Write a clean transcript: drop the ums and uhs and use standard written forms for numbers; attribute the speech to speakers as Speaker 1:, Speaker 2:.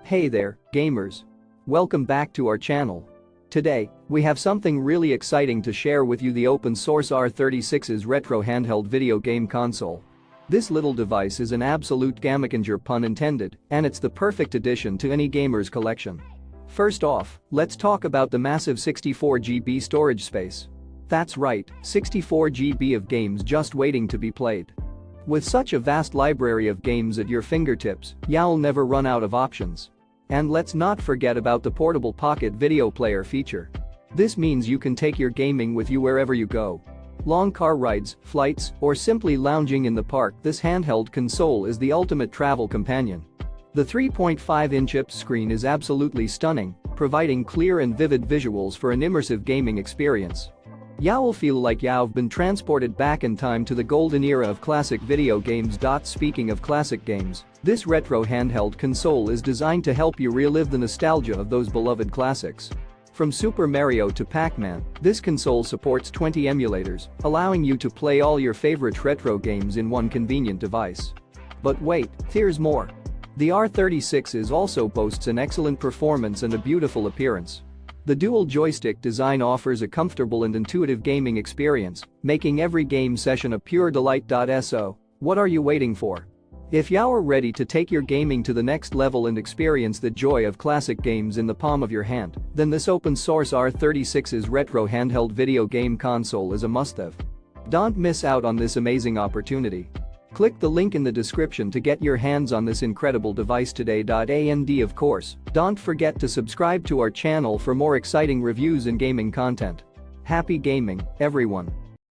Speaker 1: Hey there, gamers. Welcome back to our channel. Today, we have something really exciting to share with you: the open source R36S retro handheld video game console. This little device is an absolute gamichanger, pun intended, and it's the perfect addition to any gamer's collection. First off, let's talk about the massive 64 GB storage space. That's right, 64 GB of games just waiting to be played. With such a vast library of games at your fingertips, you'll never run out of options. And let's not forget about the portable pocket video player feature. This means you can take your gaming with you wherever you go. Long car rides, flights, or simply lounging in the park, this handheld console is the ultimate travel companion. The 3.5-inch IPS screen is absolutely stunning, providing clear and vivid visuals for an immersive gaming experience. You'll feel like you've been transported back in time to the golden era of classic video games. Speaking of classic games, this retro handheld console is designed to help you relive the nostalgia of those beloved classics. From Super Mario to Pac-Man, this console supports 20 emulators, allowing you to play all your favorite retro games in one convenient device. But wait, there's more. The R36S also boasts an excellent performance and a beautiful appearance. The dual joystick design offers a comfortable and intuitive gaming experience, making every game session a pure delight. So, what are you waiting for? If you're ready to take your gaming to the next level and experience the joy of classic games in the palm of your hand, then this open source R36S retro handheld video game console is a must-have. Don't miss out on this amazing opportunity. Click the link in the description to get your hands on this incredible device today. And of course, don't forget to subscribe to our channel for more exciting reviews and gaming content. Happy gaming, everyone.